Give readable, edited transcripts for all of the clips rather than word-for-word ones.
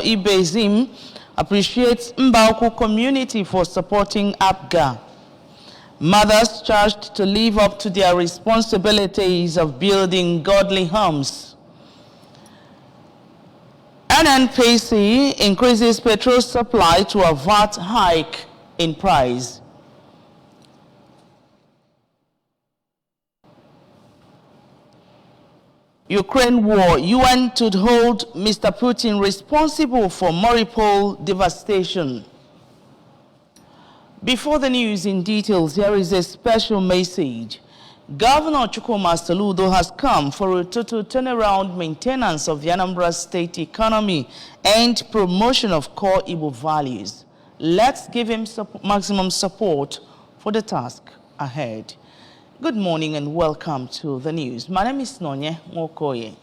Ibezim appreciates Mbauku community for supporting APGA. Mothers charged to live up to their responsibilities of building godly homes. NNPC increases petrol supply to avert hike in price. Ukraine war, UN to hold Mr. Putin responsible for Mariupol devastation. Before the news in details, here is a special message. Governor Saludos has come for a total turnaround maintenance of the Anambra State economy and promotion of core Igbo values. Let's give him maximum support for the task ahead. Good morning and welcome to the news. My name is Nonye Mokoye.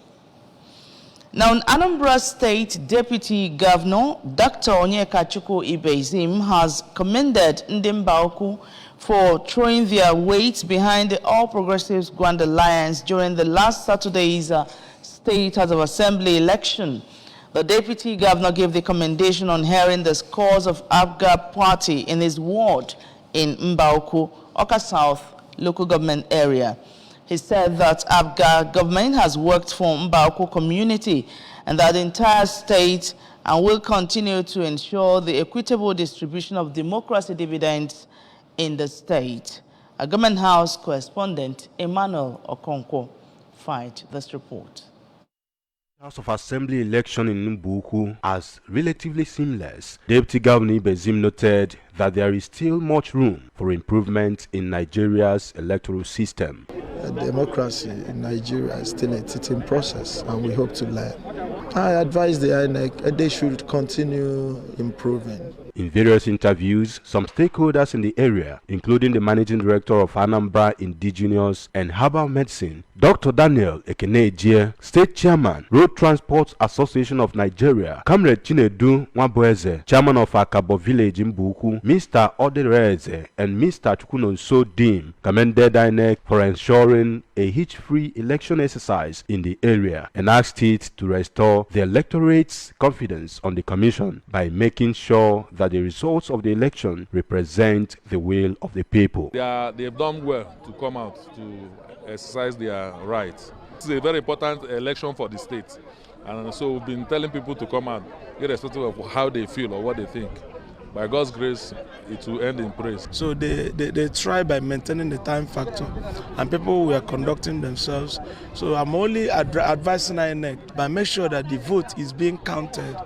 Now, Anambra State Deputy Governor Dr. Onyekachukwu Ibezim has commended Mbauku for throwing their weight behind the All Progressives Grand Alliance during the last Saturday's State House of Assembly election. The Deputy Governor gave the commendation on hearing the scores of APGA party in his ward in Mbauku, Oka South local government area. He said that APGA government has worked for Mbauku community and that the entire state and will continue to ensure the equitable distribution of democracy dividends in the state. A government house correspondent, Emmanuel Okonkwo, fight this report. House of Assembly election in Mbuku as relatively seamless. Deputy Governor Ibezim noted that there is still much room for improvement in Nigeria's electoral system. Democracy in Nigeria is still a teething process, and we hope to learn. I advise the INEC they should continue improving. In various interviews, some stakeholders in the area, including the Managing Director of Anambra Indigenous and Herbal Medicine, Dr. Daniel Ekenejie, State Chairman, Road Transport Association of Nigeria, Comrade Chinedu Nwabueze, Chairman of Akabo Village in Buku, Mr. Odereze, and Mr. Chukunonso Dim, commended INEC for ensuring a hitch-free election exercise in the area and asked it to restore the electorate's confidence on the commission by making sure that the results of the election represent the will of the people. They've done well to come out to exercise their rights. This is a very important election for the state, and so we've been telling people to come out, irrespective of how they feel or what they think. By God's grace, it will end in praise. So they try by maintaining the time factor, and people were conducting themselves. So I'm only advising INEC by make sure that the vote is being counted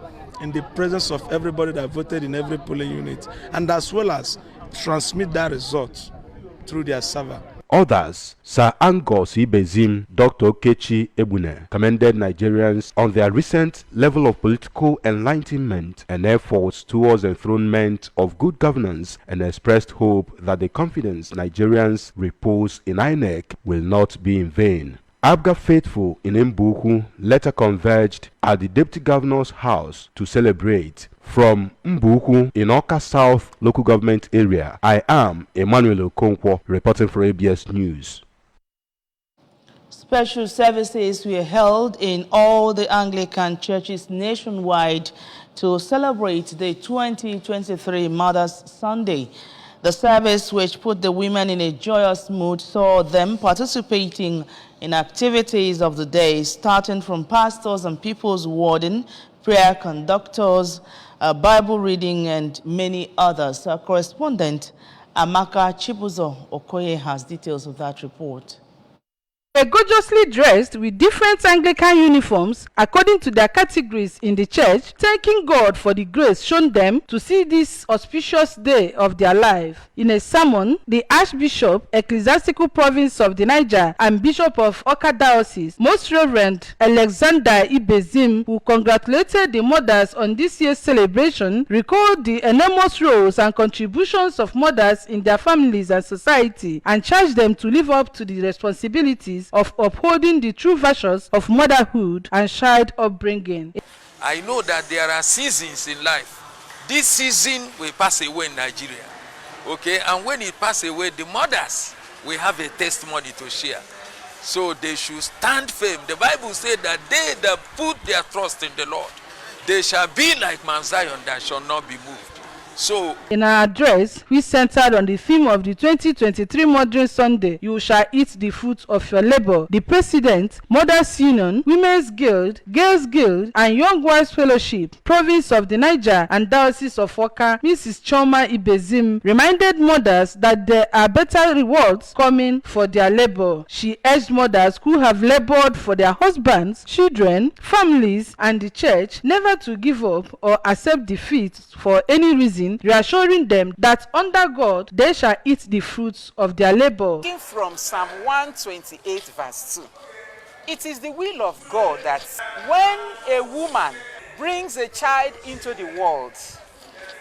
in the presence of everybody that voted in every polling unit, and as well as transmit that result through their server. Others, Sir Angos Ibezim, Dr. Kechi Ebune, commended Nigerians on their recent level of political enlightenment and efforts towards enthronement of good governance and expressed hope that the confidence Nigerians repose in INEC will not be in vain. APGA faithful in Mbuku later converged at the Deputy Governor's house to celebrate. From Mbuku in Oka South local government area, I am Emmanuel Okonkwo reporting for ABS News. Special services were held in all the Anglican churches nationwide to celebrate the 2023 Mother's Sunday. The service, which put the women in a joyous mood, saw them participating in activities of the day, starting from pastors and people's warden, prayer conductors, Bible reading, and many others. Our correspondent Amaka Chibuzo Okoye has details of that report. Were gorgeously dressed with different Anglican uniforms according to their categories in the church, thanking God for the grace shown them to see this auspicious day of their life. In a sermon, the Archbishop, Ecclesiastical Province of the Niger, and Bishop of Oka Diocese, Most Reverend Alexander Ibezim, who congratulated the mothers on this year's celebration, recalled the enormous roles and contributions of mothers in their families and society, and charged them to live up to the responsibilities of upholding the true virtues of motherhood and child upbringing. I know that there are seasons in life. This season will pass away in Nigeria. Okay, and when it passes away, the mothers will have a testimony to share. So they should stand firm. The Bible said that they that put their trust in the Lord, they shall be like Mount Zion that shall not be moved. So, in our address, which centered on the theme of the 2023 Modern Sunday, you shall eat the fruit of your labor, the President, Mothers Union, Women's Guild, Girls Guild, and Young Wives Fellowship, Province of the Niger and Diocese of Waka, Mrs. Choma Ibezim, reminded mothers that there are better rewards coming for their labor. She urged mothers who have labored for their husbands, children, families, and the church never to give up or accept defeat for any reason, reassuring them that under God they shall eat the fruits of their labor. From Psalm 128 verse 2, it is the will of God that when a woman brings a child into the world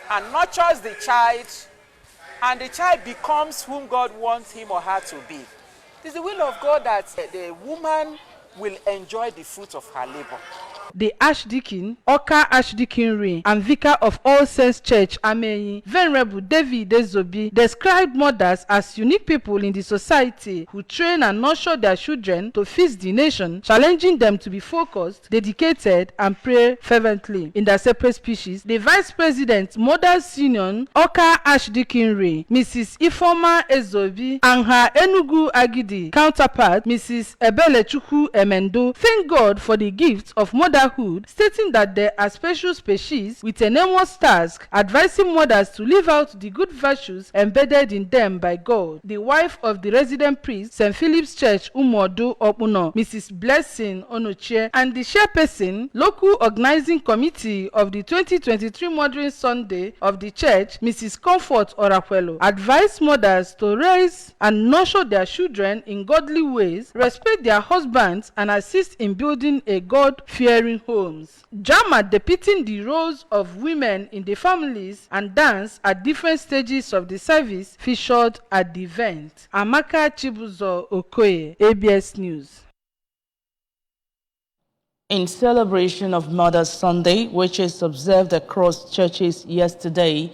and nurtures the child, and the child becomes whom God wants him or her to be, it is the will of God that the woman will enjoy the fruit of her labor. The Archdeacon, Oka Archdeaconry, and Vicar of All Saints Church, Ameyi, Venerable David Ezobi, described mothers as unique people in the society who train and nurture their children to feast the nation, challenging them to be focused, dedicated, and pray fervently. In their separate speeches, the Vice President, Mothers Union, Oka Archdeaconry, Mrs. Ifoma Ezobi, and her Enugu Agidi counterpart, Mrs. Ebelechukwu Emendo, thank God for the gift of motherhood, stating that there are special species with enormous task, advising mothers to live out the good virtues embedded in them by God. The wife of the resident priest, St. Philip's Church, Umodu Opuno, Mrs. Blessing Onochie, and the chairperson, local organizing committee of the 2023 Modern Sunday of the church, Mrs. Comfort Orakwelo, advised mothers to raise and nurture their children in godly ways, respect their husbands, and assist in building a God-fearing homes. Drama depicting the roles of women in the families and dance at different stages of the service featured at the event. Amaka Chibuzo Okoye, ABS News. In celebration of Mother's Sunday, which is observed across churches yesterday,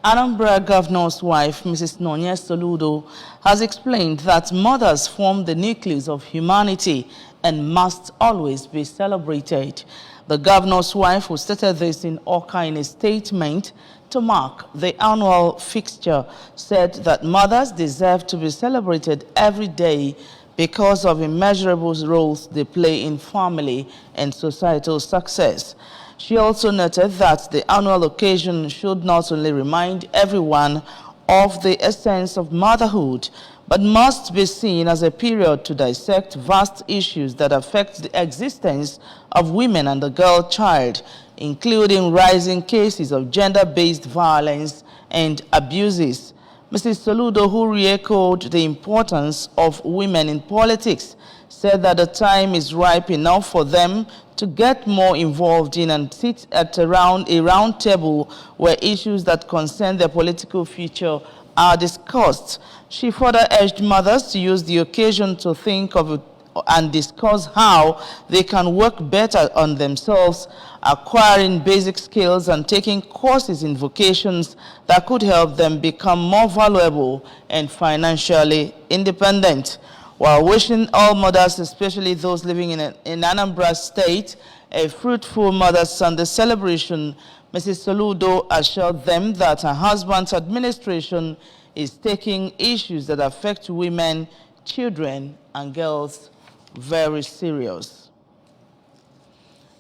Anambra Governor's wife, Mrs. Nonya Saludos, has explained that mothers form the nucleus of humanity and must always be celebrated. The governor's wife, who stated this in Oka in a statement to mark the annual fixture, said that mothers deserve to be celebrated every day because of immeasurable roles they play in family and societal success. She also noted that the annual occasion should not only remind everyone of the essence of motherhood, but must be seen as a period to dissect vast issues that affect the existence of women and the girl child, including rising cases of gender-based violence and abuses. Mrs. Saludos, who re-echoed the importance of women in politics, said that the time is ripe enough for them to get more involved in and sit at a round table where issues that concern their political future are discussed. She further urged mothers to use the occasion to think of it and discuss how they can work better on themselves, acquiring basic skills and taking courses in vocations that could help them become more valuable and financially independent. While wishing all mothers, especially those living in Anambra State, a fruitful Mother's Sunday celebration, Mrs. Saludos assured them that her husband's administration is taking issues that affect women, children, and girls very serious.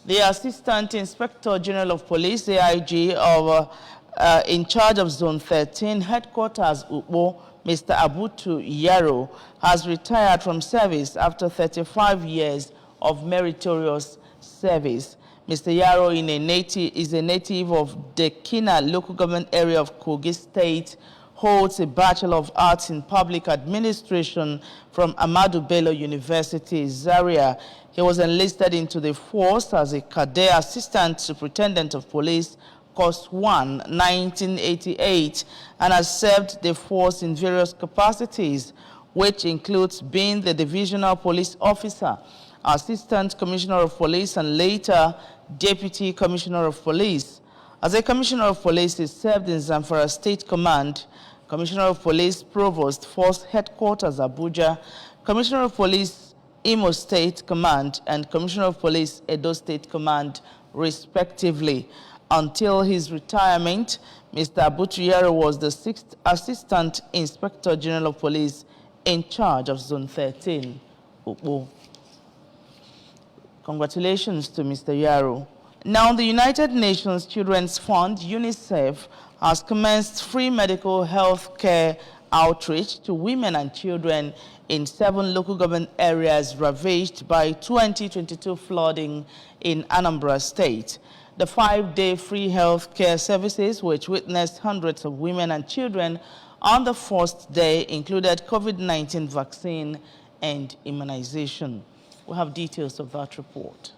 The Assistant Inspector General of Police, AIG, in charge of Zone 13, Headquarters Ukpo, Mr. Abutu Yaro, has retired from service after 35 years of meritorious service. Mr. Yaro is a native of Dekina local government area of Kogi State, holds a Bachelor of Arts in Public Administration from Ahmadu Bello University, Zaria. He was enlisted into the force as a cadet assistant superintendent of police, Course 1, 1988, and has served the force in various capacities, which includes being the divisional police officer, assistant commissioner of police, and later deputy commissioner of police. As a commissioner of police, he served in Zamfara State Command, commissioner of police, Provost, Force Headquarters, Abuja, commissioner of police, Imo State Command, and commissioner of police, Edo State Command, respectively. Until his retirement, Mr. Abutuyere was the 6th Assistant Inspector General of Police in charge of Zone 13, Ukpo. Congratulations to Mr. Yaro. Now, the United Nations Children's Fund, UNICEF, has commenced free medical health care outreach to women and children in 7 local government areas ravaged by 2022 flooding in Anambra State. The 5-day free health care services, which witnessed hundreds of women and children on the first day, included COVID-19 vaccine and immunization. We have details of that report.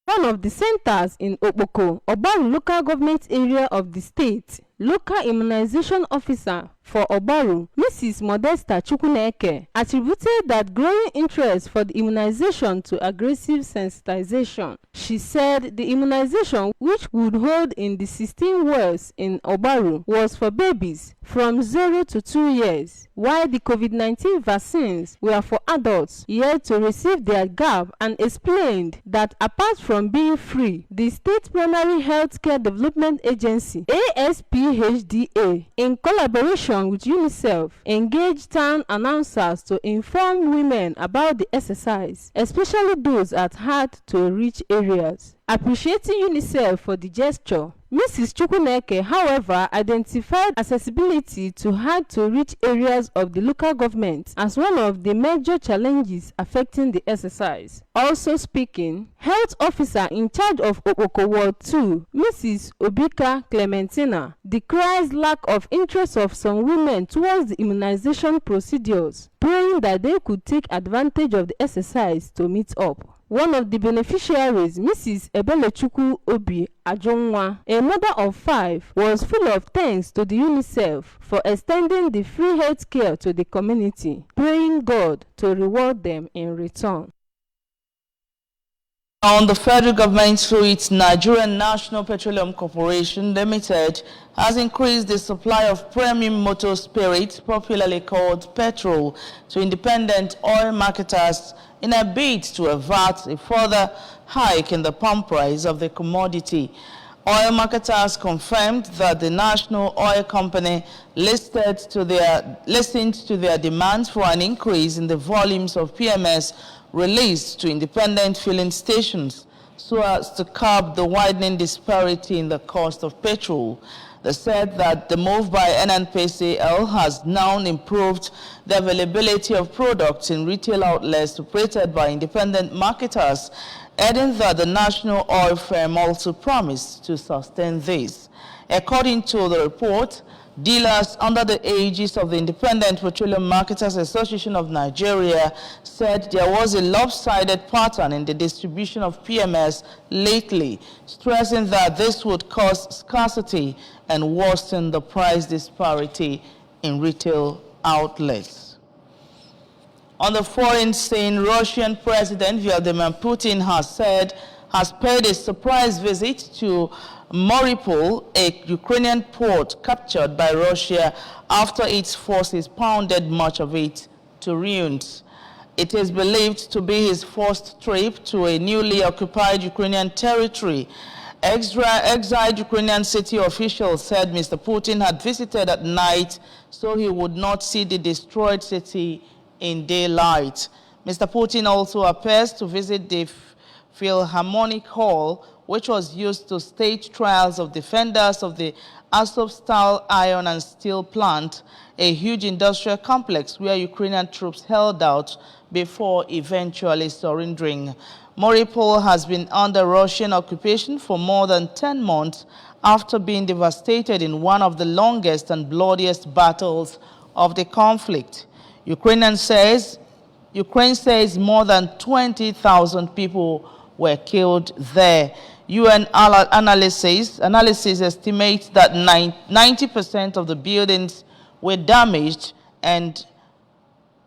One of the centers in Okpoko, Obaru local government area of the state, local immunization officer for Obaru, Mrs. Modesta Chukwuneke, attributed that growing interest for the immunization to aggressive sensitization. She said the immunization, which would hold in the 16 wards in Obaru, was for babies from 0 to 2 years, while the COVID-19 vaccines were for adults yet to receive their jab, and explained that apart from being free, the State Primary Healthcare Development Agency, ASPHDA, in collaboration with UNICEF, engaged town announcers to inform women about the exercise, especially those at hard-to-reach areas. Appreciating UNICEF for the gesture, Mrs. Chukwuneke, however, identified accessibility to hard-to-reach areas of the local government as one of the major challenges affecting the exercise. Also speaking, Health Officer in charge of Okpoko Ward 2, Mrs. Obika Clementina, decries lack of interest of some women towards the immunization procedures, praying that they could take advantage of the exercise to meet up. One of the beneficiaries, Mrs. Ebelechukwu Obi Ajonwa, a mother of 5, was full of thanks to the UNICEF for extending the free health care to the community, praying God to reward them in return. On the federal government, through its Nigerian National Petroleum Corporation Limited, has increased the supply of premium motor spirits, popularly called petrol, to independent oil marketers in a bid to avert a further hike in the pump price of the commodity. Oil marketers confirmed that the National Oil Company listened to their demands for an increase in the volumes of PMS released to independent filling stations so as to curb the widening disparity in the cost of petrol. They said that the move by NNPCL has now improved the availability of products in retail outlets operated by independent marketers, adding that the national oil firm also promised to sustain this. According to the report, dealers under the aegis of the Independent Petroleum Marketers Association of Nigeria said there was a lopsided pattern in the distribution of PMS lately, stressing that this would cause scarcity and worsen the price disparity in retail outlets. On the foreign scene, Russian President Vladimir Putin has paid a surprise visit to Mariupol, a Ukrainian port captured by Russia after its forces pounded much of it to ruins. It is believed to be his first trip to a newly occupied Ukrainian territory. Exiled Ukrainian city officials said Mr. Putin had visited at night so he would not see the destroyed city in daylight. Mr. Putin also appears to visit the Philharmonic Hall, which was used to stage trials of defenders of the Azovstal iron and steel plant, a huge industrial complex where Ukrainian troops held out before eventually surrendering. Mariupol has been under Russian occupation for more than 10 months after being devastated in one of the longest and bloodiest battles of the conflict. Ukraine says more than 20,000 people were killed there. UN analysis estimates that 90% of the buildings were damaged and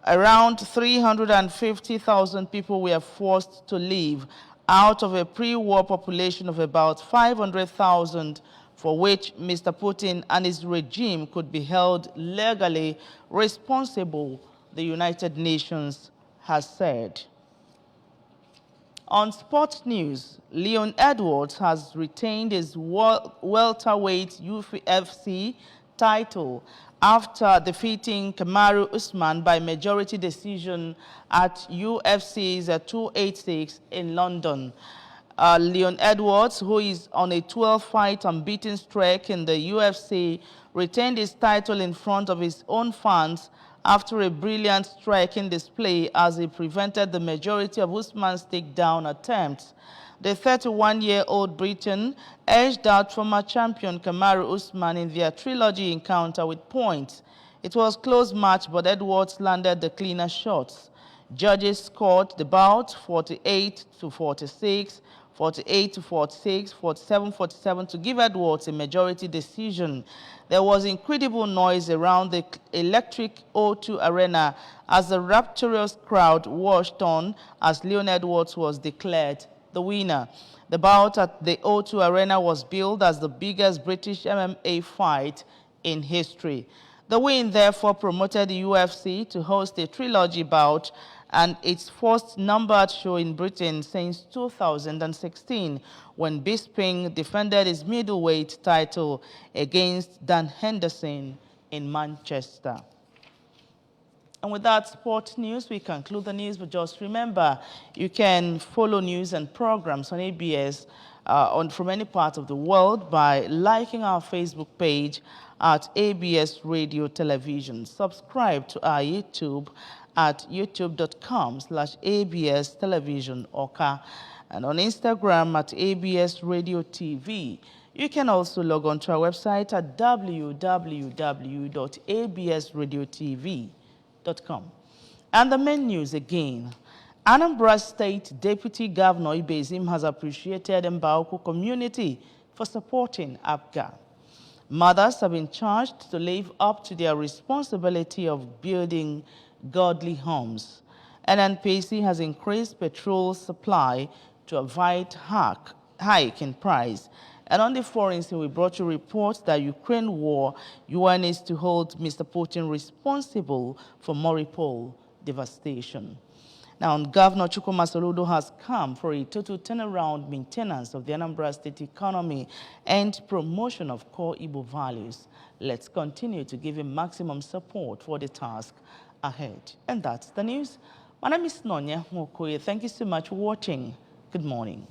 around 350,000 people were forced to leave out of a pre-war population of about 500,000, for which Mr. Putin and his regime could be held legally responsible, the United Nations has said. On sports news, Leon Edwards has retained his welterweight UFC title after defeating Kamaru Usman by majority decision at UFC's 286 in London. Leon Edwards, who is on a 12-fight unbeaten streak in the UFC, retained his title in front of his own fans after a brilliant striking display as he prevented the majority of Usman's takedown attempts. The 31-year-old Briton edged out former champion Kamaru Usman in their trilogy encounter with points. It was a close match, but Edwards landed the cleaner shots. Judges scored the bout 48-46, 48-46, 47-47 to give Edwards a majority decision. There was incredible noise around the electric O2 Arena as the rapturous crowd watched on as Leon Edwards was declared the winner. The bout at the O2 Arena was billed as the biggest British MMA fight in history. The win therefore promoted the UFC to host a trilogy bout and its first numbered show in Britain since 2016, when Bisping defended his middleweight title against Dan Henderson in Manchester. And with that sports news, we conclude the news. But just remember, you can follow news and programs on ABS from any part of the world by liking our Facebook page at ABS Radio Television. Subscribe to our YouTube at youtube.com/ABS Television Oka, and on Instagram at ABS Radio TV. You can also log on to our website at www.absradiotv.com. And the main news again. Anambra State Deputy Governor Ibezim has appreciated Mbauku community for supporting APGA. Mothers have been charged to live up to their responsibility of building godly homes. NNPC has increased petrol supply to avoid hike in price. And on the foreign scene, we brought you reports that Ukraine war, UN is to hold Mr. Putin responsible for Mariupol devastation. Now, Governor Saludos has come for a total turnaround maintenance of the Anambra State economy and promotion of core Igbo values. Let's continue to give him maximum support for the task ahead. And that's the news. My name is Nonya Mokoye. Thank you so much for watching. Good morning.